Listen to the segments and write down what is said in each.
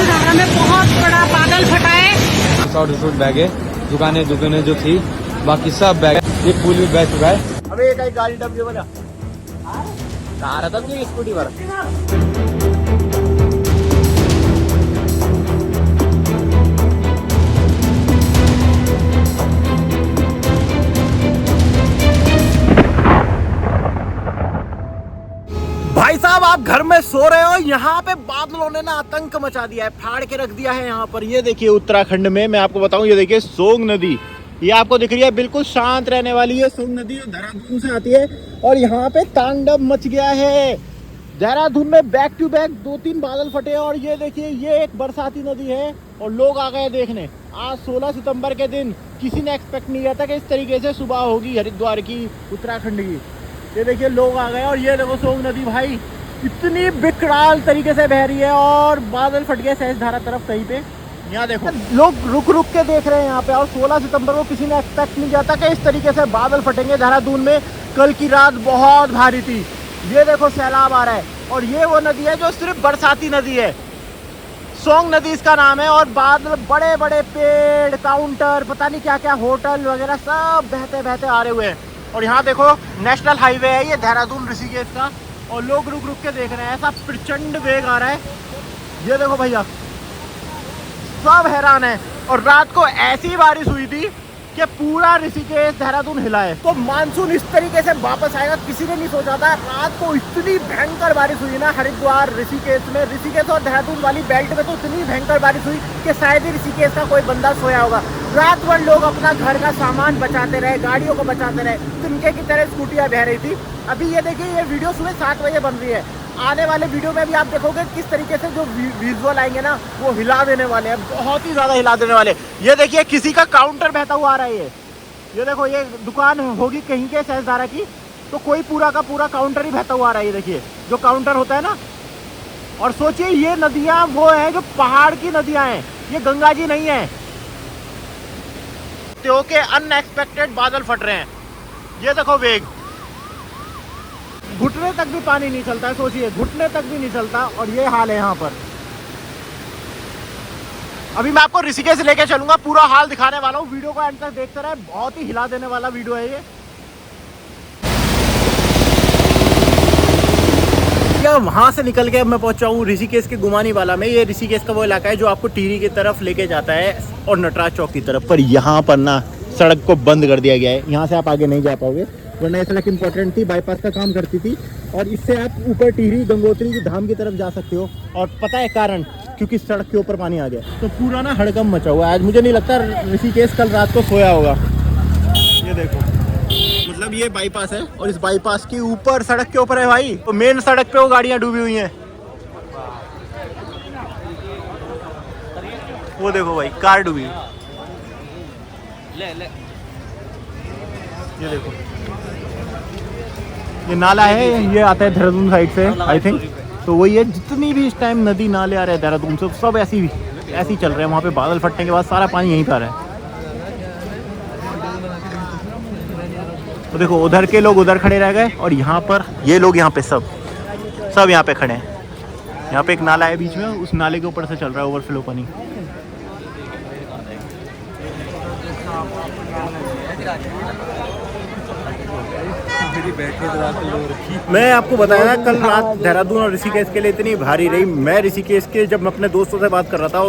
धारा में बहुत बड़ा बादल फटा है। शॉर्ट बैग है, दुकानें जो थी बाकी सब बैग, ये पुल भी बह चुका है। अबे एक गाड़ी डब जो बना कार तब की स्कूटी पर भाई साहब, आप घर में सो रहे हो, यहाँ पे बादलों ने ना आतंक मचा दिया है, फाड़ के रख दिया है यहाँ पर। ये देखिए उत्तराखंड में मैं आपको बताऊं, ये देखिए सोंग नदी, ये आपको दिख रही है, बिल्कुल शांत रहने वाली है। सोंग नदी देहरादून से आती है और यहाँ पे तांडव मच गया है। देहरादून में बैक टू बैक 2-3 बादल फटे और ये देखिए ये एक बरसाती नदी है और लोग आ गए देखने। आज 16 सितंबर के दिन किसी ने एक्सपेक्ट नहीं किया था कि इस तरीके से सुबह होगी हरिद्वार की, उत्तराखंड की। ये देखिए लोग आ गए और ये देखो सोंग नदी भाई इतनी विकराल तरीके से बह रही है और बादल फट गए सहज धारा तरफ कहीं पे। यहाँ देखो लोग रुक रुक के देख रहे हैं यहाँ पे। और 16 सितंबर को किसी ने एक्सपेक्ट नहीं किया था कि इस तरीके से बादल फटेंगे देहरादून में। कल की रात बहुत भारी थी। ये देखो सैलाब आ रहा है और ये वो नदी है जो सिर्फ बरसाती नदी है, सोंग नदी इसका नाम है। और बादल, बड़े बड़े पेड़, काउंटर, पता नहीं क्या क्या, होटल वगैरह सब बहते बहते आ रहे हुए हैं। और यहाँ देखो नेशनल हाईवे है ये देहरादून ऋषिकेश का और लोग रुक रुक के देख रहे हैं। ऐसा प्रचंड वेग आ रहा है, ये देखो भैया सब हैरान है। और रात को ऐसी बारिश हुई थी कि पूरा ऋषिकेश देहरादून हिला है। तो मानसून इस तरीके से वापस आएगा किसी ने नहीं सोचा था। रात को इतनी भयंकर बारिश हुई ना हरिद्वार ऋषिकेश में, ऋषिकेश और देहरादून वाली बेल्ट में तो इतनी भयंकर बारिश हुई कि शायद ही ऋषिकेश का कोई बंदा सोया होगा। रात भर लोग अपना घर का सामान बचाते रहे, गाड़ियों को बचाते रहे, तिनके की तरह स्कूटियाँ बह रही थी। अभी ये देखिए ये वीडियो सुबह 7 बजे बन रही है। आने वाले वीडियो में भी आप देखोगे किस तरीके से जो विजुअल आएंगे ना वो हिला देने वाले हैं, बहुत ही ज़्यादा हिला देने वाले। ये देखिए किसी का काउंटर बहता हुआ आ रहा है। ये देखो ये दुकान होगी कहीं के सहजधारा की, तो कोई पूरा का पूरा काउंटर ही बहता हुआ आ रहा है। ये देखिए जो काउंटर होता है ना। और सोचिए ये नदियाँ वो है जो पहाड़ की नदियाँ हैं, ये गंगा जी नहीं है। के अनएक्सपेक्टेड बादल फट रहे हैं। ये देखो वेग, घुटने तक भी पानी नहीं चलता है। सोचिए घुटने तक भी नहीं चलता और ये हाल है यहाँ पर। अभी मैं आपको ऋषिकेश लेके चलूंगा, पूरा हाल दिखाने वाला हूँ। वीडियो को एंड तक देखते रहे, बहुत ही हिला देने वाला वीडियो है ये। वहां से निकल के अब मैं पहुंचा हूँ ऋषिकेश के गुमानी वाला में। ये ऋषिकेश का वो इलाका है जो आपको टिहरी की तरफ लेके जाता है और नटराज चौक की तरफ। पर यहाँ पर ना सड़क को बंद कर दिया गया है, यहाँ से आप आगे नहीं जा पाओगे। वरना ये सड़क इंपॉर्टेंट थी, बाईपास का काम करती थी और इससे आप ऊपर टिहरी गंगोत्री धाम की तरफ जा सकते हो। और पता है कारण, क्योंकि सड़क के ऊपर पानी आ गया तो पूरा ना हड़कंप मचा हुआ है। आज मुझे नहीं लगता ऋषिकेश कल रात को सोया होगा। ये देखो मतलब ये बाईपास है और इस बाईपास के ऊपर सड़क के ऊपर है भाई, तो मेन सड़क पे वो गाड़ियां डूबी हुई हैं। वो देखो भाई कार डूबी। ये देखो ये नाला है, ये आता है देहरादून साइड से आई थिंक। तो वही है, जितनी भी इस टाइम नदी नाले आ रहे हैं देहरादून से सब ऐसी चल रहे हैं। वहाँ पे बादल फटने के बाद सारा पानी यहीं पर आ रहा है। तो देखो उधर के लोग उधर खड़े रह गए और यहाँ पर ये लोग यहाँ पे सब यहाँ पे खड़े हैं। यहाँ पे एक नाला है बीच में, उस नाले के ऊपर से चल रहा है ओवरफ्लो पानी। मैं आपको बताया ना कल रात देहरादून और ऋषिकेश के लिए इतनी भारी रही। मैं ऋषिकेश के जब मैं अपने दोस्तों से बात कर रहा था,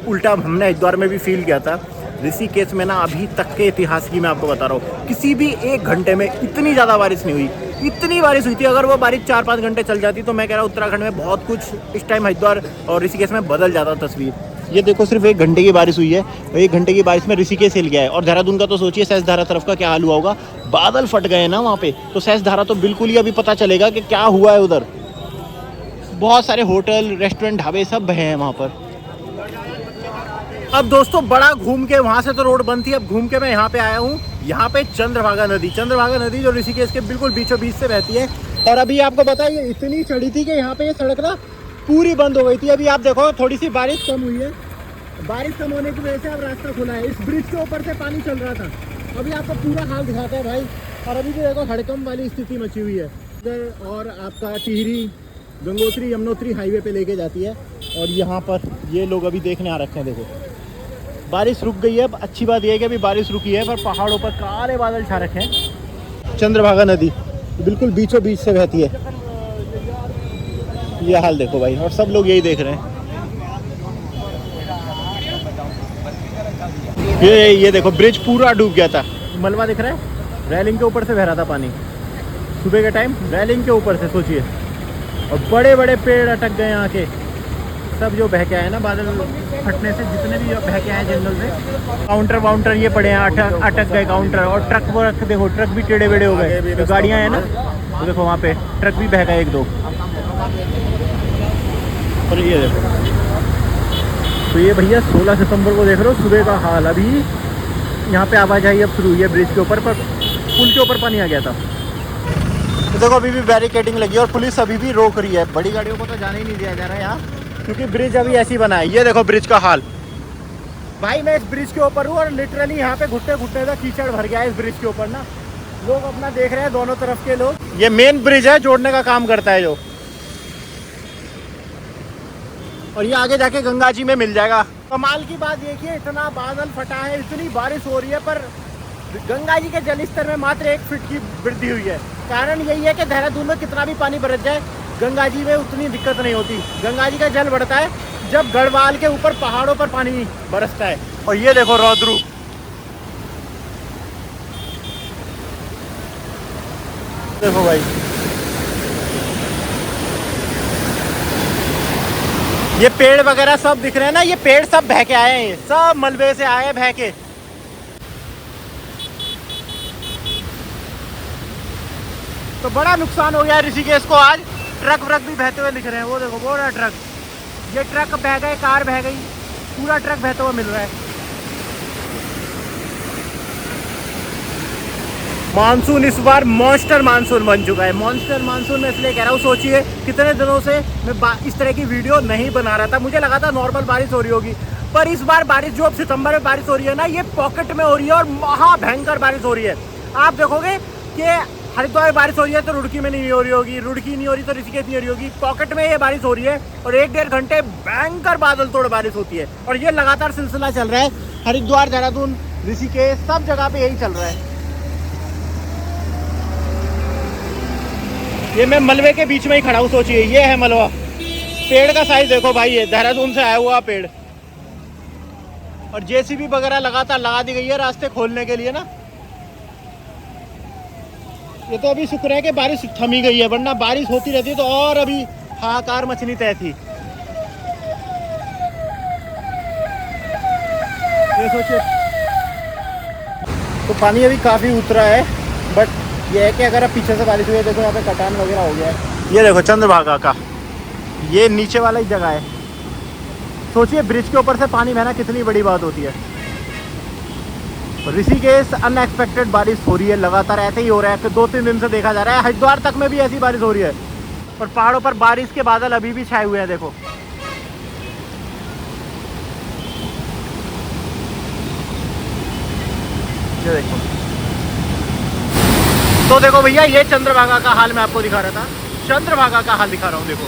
उल्टा हमने हरिद्वार में भी फील किया था। ऋषिकेश में ना अभी तक के इतिहास की मैं आपको बता रहा हूँ, किसी भी 1 घंटे में इतनी ज़्यादा बारिश नहीं हुई। इतनी बारिश हुई थी, अगर वो बारिश 4-5 घंटे चल जाती तो मैं कह रहा हूँ उत्तराखंड में बहुत कुछ इस टाइम हरिद्वार और ऋषिकेश में बदल जाता तस्वीर। ये देखो सिर्फ 1 घंटे की बारिश हुई है, 1 घंटे की बारिश में ऋषिकेश हिल गया है। और देहरादून का तो सोचिए सहजधारा तरफ का क्या हाल हुआ होगा। बादल फट गए ना वहाँ पे, तो सहजधारा तो बिल्कुल ही अभी पता चलेगा कि क्या हुआ है उधर। बहुत सारे होटल, रेस्टोरेंट, ढाबे सब बहे हैं वहाँ पर। अब दोस्तों बड़ा घूम के, वहाँ से तो रोड बंद थी, अब घूम के मैं यहाँ पे आया हूँ। यहाँ पे चंद्रभागा नदी जो ऋषिकेश के बिल्कुल बीचों बीच से बहती है। और अभी आपको पता है ये इतनी चढ़ी थी कि यहाँ पे ये सड़क ना पूरी बंद हो गई थी। अभी आप देखो थोड़ी सी बारिश कम हुई है, बारिश कम होने की वजह से अब रास्ता खुला है। इस ब्रिज के ऊपर से पानी चल रहा था। अभी आपको पूरा हाल दिखाता है भाई। और अभी भी देखो हड़कंप वाली स्थिति मची हुई है इधर। और आपका टिहरी गंगोत्री यमुनोत्री हाईवे पे लेके जाती है। और यहाँ पर ये लोग अभी देखने आ रखे हैं। देखो बारिश रुक गई है। अब अच्छी बात यह है कि अभी बारिश रुकी है, पर पहाड़ों पर काले बादल छा रखे हैं। चंद्रभागा नदी बिल्कुल बीचों बीच से बहती है। ये हाल देखो भाई, और सब लोग यही देख रहे हैं। ये देखो ब्रिज पूरा डूब गया था। मलबा दिख रहा है, रेलिंग के ऊपर से बह रहा था पानी सुबह के टाइम, रेलिंग के ऊपर से, सोचिए। और बड़े बड़े पेड़ अटक गए यहाँ के, सब जो बह के आए ना बादल फटने से, जितने भी बह के आए जंगल से। काउंटर वाउंटर ये पड़े हैं, अटक गए काउंटर। और ट्रक वरक देखो, ट्रक भी टेढ़े बेढ़े हो गए। तो गाड़ियाँ हैं ना, तो देखो वहाँ पे ट्रक भी बह गए एक दो। और ये देखो, तो ये भैया 16 सितंबर को देख रहे हो सुबह का हाल। अभी यहाँ पे आवाजाही अब शुरू हुई है ब्रिज के ऊपर, पर पुल के ऊपर पानी आ गया था। तो देखो अभी भी बैरिकेडिंग लगी है और पुलिस अभी भी रोक रही है। बड़ी गाड़ियों को तो जाने ही नहीं दिया जा रहा है यहाँ, क्योंकि ब्रिज अभी ऐसी बना है। ये देखो ब्रिज का हाल भाई, मैं इस ब्रिज के ऊपर हूँ और लिटरली यहाँ पे घुटने घुटने का कीचड़ भर गया है इस ब्रिज के ऊपर ना। लोग अपना देख रहे हैं दोनों तरफ के लोग। ये मेन ब्रिज है, जोड़ने का काम करता है जो, और ये आगे जाके गंगा जी में मिल जाएगा। कमाल की बात ये कि इतना बादल फटा है, इतनी बारिश हो रही है, पर गंगा जी के जल स्तर में मात्र 1 फीट की वृद्धि हुई है। कारण यही है कि देहरादून में कितना भी पानी बरस जाए, गंगा जी में उतनी दिक्कत नहीं होती। गंगा जी का जल बढ़ता है जब गढ़वाल के ऊपर पहाड़ों पर पानी बरसता है। और ये देखो रौद्रू, देखो भाई, ये पेड़ वगैरह सब दिख रहे हैं ना, ये पेड़ सब बह के आए हैं, सब मलबे से आए हैं बह के। तो बड़ा नुकसान हो गया ऋषिकेश को आज। ट्रक व्रक भी बहते हुए दिख रहे हैं, वो देखो वो रहा ट्रक। ये ट्रक बह गए, कार बह गई, पूरा ट्रक बहते हुए मिल रहा है। मानसून इस बार मॉन्स्टर मानसून बन चुका है। मॉन्स्टर मानसून में इसलिए कह रहा हूँ, सोचिए कितने दिनों से मैं इस तरह की वीडियो नहीं बना रहा था। मुझे लगा था नॉर्मल बारिश हो रही होगी, पर इस बार बारिश जो अब सितंबर में बारिश हो रही है ना, ये पॉकेट में हो रही है और महाभयंकर बारिश हो रही है। आप देखोगे कि हरिद्वार में बारिश हो रही है तो रुड़की में नहीं हो रही होगी, रुड़की नहीं हो रही तो ऋषिकेश नहीं हो रही होगी, पॉकेट में ये बारिश हो रही है। और 1-1.5 घंटे भयंकर बादल तोड़ बारिश होती है, और ये लगातार सिलसिला चल रहा है। हरिद्वार, देहरादून, ऋषिकेश सब जगह पे यही चल रहा है। ये मैं मलबे के बीच में ही खड़ा हूँ, सोचिए ये है मलबा। पेड़ का साइज देखो भाई, ये देहरादून से आया हुआ पेड़। और जेसीबी वगैरह लगातार लगा दी गई है रास्ते खोलने के लिए ना। ये तो अभी शुक्र है कि बारिश थमी गई है, वरना बारिश होती रहती तो और अभी हाहाकार मचनी तय थी। ये सोचिए, तो पानी अभी काफी उतरा है, बट ये है कि अगर अब पीछे से बारिश हुई है, देखो यहाँ पे कटान वगैरह हो गया है। ये देखो चंद्रभागा का ये नीचे वाला ही जगह है। सोचिए ब्रिज के ऊपर से पानी बहना कितनी बड़ी बात होती है। ऋषिकेश अनएक्सपेक्टेड बारिश हो रही है, लगातार ऐसे ही हो रहा है कि 2-3 दिन से देखा जा रहा है। हरिद्वार तक में भी ऐसी बारिश हो रही है, और पहाड़ों पर बारिश के बादल अभी भी छाए हुए हैं। देखो ये देखो, तो देखो भैया ये चंद्रभागा का हाल मैं आपको दिखा रहा था। चंद्रभागा का हाल दिखा रहा हूँ, देखो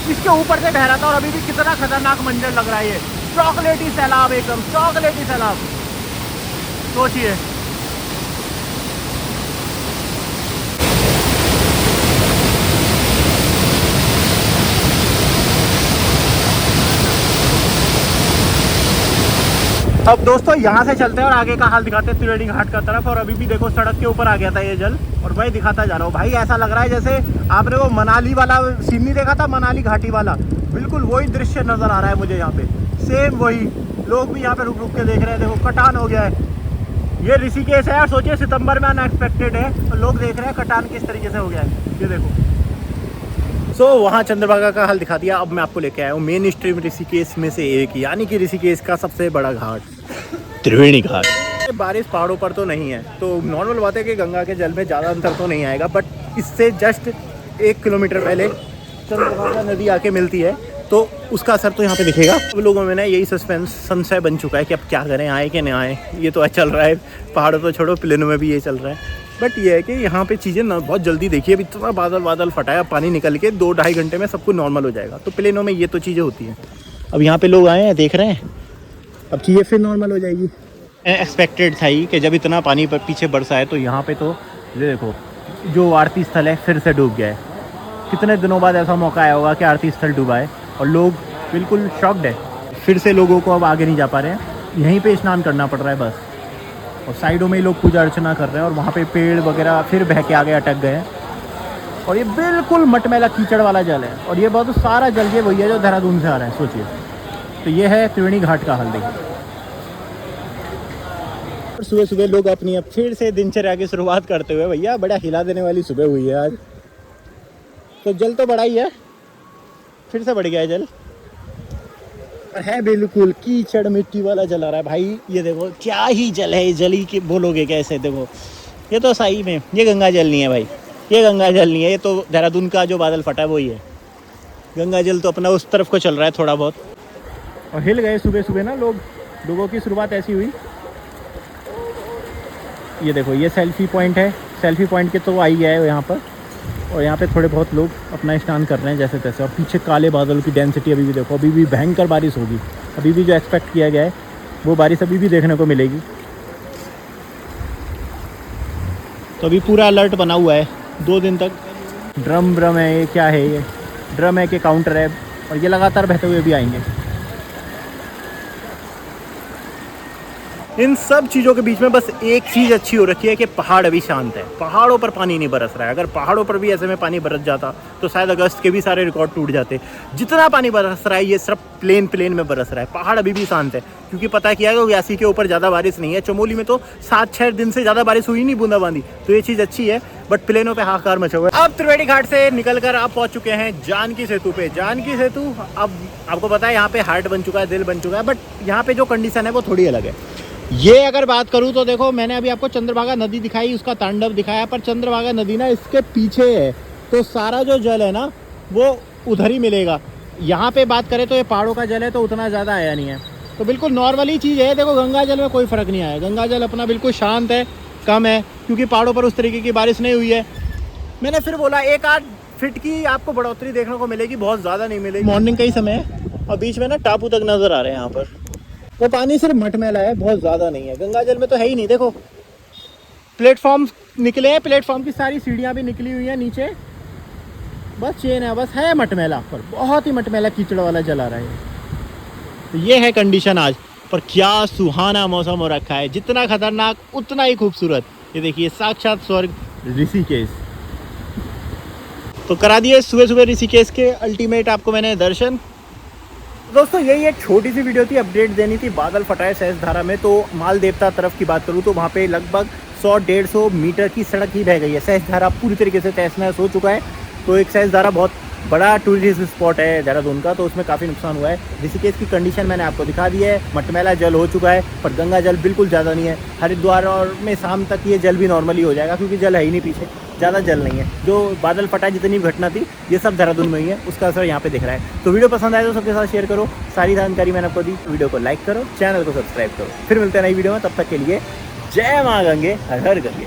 इसके ऊपर से बह रहा था और अभी भी कितना खतरनाक मंजर लग रहा है। ये चॉकलेटी सैलाब, एकदम चॉकलेटी सैलाब, सोचिए। अब दोस्तों यहाँ से चलते हैं और आगे का हाल दिखाते हैं त्रिवेणी घाट का तरफ। और अभी भी देखो सड़क के ऊपर आ गया था ये जल, और भाई दिखाता जा रहा हूँ। भाई ऐसा लग रहा है जैसे आपने वो मनाली वाला सीन नहीं देखा था, मनाली घाटी वाला, बिल्कुल वही दृश्य नजर आ रहा है मुझे यहाँ पे, सेम वही। लोग भी यहाँ पे रुक रुक के देख रहे हैं, देखो कटान हो गया है। ये ऋषिकेश है, और सोचिए सितंबर में अनएक्सपेक्टेड है, और लोग देख रहे हैं कटान किस तरीके से हो गया है। ये देखो, वहाँ चंद्रभागा का हाल दिखा दिया। अब मैं आपको लेके आया हूँ मेन स्ट्रीम ऋषिकेश में से एक, यानी कि ऋषिकेश का सबसे बड़ा घाट, त्रिवेणी घाट। बारिश पहाड़ों पर तो नहीं है, तो नॉर्मल बात है कि गंगा के जल में ज़्यादा अंतर तो नहीं आएगा, बट इससे जस्ट 1 किलोमीटर पहले चंद्रभागा नदी आके मिलती है, तो उसका असर तो यहाँ पे दिखेगा। अब लोगों में ना यही संशय बन चुका है कि अब क्या करें, आए कि नहीं आए। ये तो चल रहा है, पहाड़ों तो छोड़ो, प्लेनों में भी ये चल रहा है। बट ये है कि यहाँ पे चीज़ें ना बहुत जल्दी, देखिए अभी इतना बादल फटा है, पानी निकल के 2-2.5 घंटे में सब कुछ नॉर्मल हो जाएगा। तो प्लेनों में ये तो चीज़ें होती हैं। अब यहाँ पे लोग आए हैं, देख रहे हैं, अब चीज़ें फिर नॉर्मल हो जाएगी। एक्सपेक्टेड था ही कि जब इतना पानी पर पीछे बरसा है तो यहाँ पे तो ये देखो जो आरती स्थल है फिर से डूब गया है। कितने दिनों बाद ऐसा मौका आया होगा कि आरती स्थल डूबा है और लोग बिल्कुल शॉक्ड है। फिर से लोगों को अब आगे नहीं जा पा रहे हैं, यहीं पे स्नान करना पड़ रहा है बस। और साइडों में ही लोग पूजा अर्चना कर रहे हैं और वहाँ पे पेड़ वगैरह फिर बह के आगे अटक गए हैं। और ये बिल्कुल मटमैला कीचड़ वाला जल है और ये बहुत सारा जल ये वही है जो देहरादून से आ रहा है, सोचिए। तो ये है त्रिवेणी घाट का हाल। देखिए सुबह सुबह लोग अपनी अब फिर से दिनचर्या की शुरुआत करते हुए, भैया बड़ा हिला देने वाली सुबह हुई है आज। तो जल तो बड़ा ही है, फिर से बढ़ गया है जल, पर है बिल्कुल कीचड़ मिट्टी वाला जल आ रहा है भाई। ये देखो क्या ही जल है, जल ही की बोलोगे कैसे। देखो ये तो सही में ये गंगा जल नहीं है भाई, ये गंगा जल नहीं है, ये तो देहरादून का जो बादल फटा है वही है। गंगा जल तो अपना उस तरफ को चल रहा है थोड़ा बहुत। और हिल गए सुबह सुबह ना लोगों की शुरुआत ऐसी हुई। ये देखो ये सेल्फी पॉइंट है, सेल्फी पॉइंट के तो आई है यहाँ पर। और यहाँ पे थोड़े बहुत लोग अपना स्नान कर रहे हैं जैसे तैसे। और पीछे काले बादलों की डेंसिटी अभी भी देखो, अभी भी भयंकर बारिश होगी। अभी भी जो एक्सपेक्ट किया गया है वो बारिश अभी भी देखने को मिलेगी। तो अभी पूरा अलर्ट बना हुआ है 2 दिन तक। ड्रम है, ये क्या है, ये ड्रम है कि काउंटर है, और ये लगातार बहते हुए भी आएंगे। इन सब चीज़ों के बीच में बस एक चीज़ अच्छी हो रखी है कि पहाड़ अभी शांत है, पहाड़ों पर पानी नहीं बरस रहा है। अगर पहाड़ों पर भी ऐसे में पानी बरस जाता तो शायद अगस्त के भी सारे रिकॉर्ड टूट जाते। जितना पानी बरस रहा है ये सब प्लेन में बरस रहा है। पहाड़ अभी भी शांत है, क्योंकि पता किया है व्यासी के ऊपर ज़्यादा बारिश नहीं है। चमोली में तो 7-6 दिन से ज़्यादा बारिश हुई नहीं, बूंदाबांदी। तो ये चीज़ अच्छी है, बट प्लेनों पे हाहाकार मचा हुआ है। अब त्रिवेणी घाट से निकलकर आप पहुंच चुके हैं जानकी सेतु पे। जानकी सेतु अब आपको पता है यहाँ पे हार्ट बन चुका है, दिल बन चुका है, बट यहाँ पे जो कंडीशन है वो थोड़ी अलग है। ये अगर बात करूँ तो देखो, मैंने अभी आपको चंद्रभागा नदी दिखाई, उसका तांडव दिखाया, पर चंद्रभागा नदी ना इसके पीछे है, तो सारा जो जल है ना वो उधर ही मिलेगा। यहाँ पे बात करें तो ये पहाड़ों का जल है तो उतना ज़्यादा आया नहीं है, तो बिल्कुल नॉर्मल ही चीज़ है। देखो गंगा जल में कोई फ़र्क नहीं आया, गंगा जल अपना बिल्कुल शांत है, कम है, क्योंकि पहाड़ों पर उस तरीके की बारिश नहीं हुई है। मैंने फिर बोला 1-8 फीट की आपको बढ़ोतरी देखने को मिलेगी, बहुत ज़्यादा नहीं मिलेगी। मॉर्निंग का ही समय है और बीच में ना टापू तक नज़र आ रहे हैं यहाँ पर। वो पानी सिर्फ मटमैला है, बहुत ज़्यादा नहीं है। गंगा जल में तो है ही नहीं। देखो प्लेटफॉर्म निकले हैं, प्लेटफॉर्म की सारी सीढ़ियाँ भी निकली हुई हैं नीचे, बस चेन है, बस है मटमैला, पर बहुत ही मटमैला कीचड़ वाला जल आ रहा है। तो ये है कंडीशन आज, पर क्या सुहाना मौसम हो रखा है, जितना खतरनाक उतना ही खूबसूरत। ये देखिए साक्षात स्वर्ग ऋषिकेश। तो करा दिए सुबह सुबह ऋषिकेश के अल्टीमेट आपको मैंने दर्शन। दोस्तों यही एक छोटी सी वीडियो थी, अपडेट देनी थी। बादल फटा है सहस्त्र धारा में, तो माल देवता तरफ की बात करूँ तो वहाँ पे लगभग 100-150 मीटर की सड़क ही बह गई है। सहस्त्र धारा पूरी तरीके से तहस नहस हो चुका है। तो एक सहस्त्र धारा बहुत बड़ा टूरिस्ट स्पॉट है देहरादून का, तो उसमें काफ़ी नुकसान हुआ है। ऋषिकेश की कंडीशन मैंने आपको दिखा दी है, मटमैला जल हो चुका है, पर गंगा जल बिल्कुल ज़्यादा नहीं है। हरिद्वार और में शाम तक ये जल भी नॉर्मली हो जाएगा, क्योंकि जल है ही नहीं पीछे, ज़्यादा जल नहीं है। जो बादल फटा जितनी भी घटना थी ये सब देहरादून में ही है, उसका असर यहाँ पे दिख रहा है। तो वीडियो पसंद आए तो सबके साथ शेयर करो, सारी जानकारी मैंने आपको दी। वीडियो को लाइक करो, चैनल को सब्सक्राइब करो। फिर मिलते हैं नई वीडियो में, तब तक के लिए जय माँ गंगे, हर हर गंगे।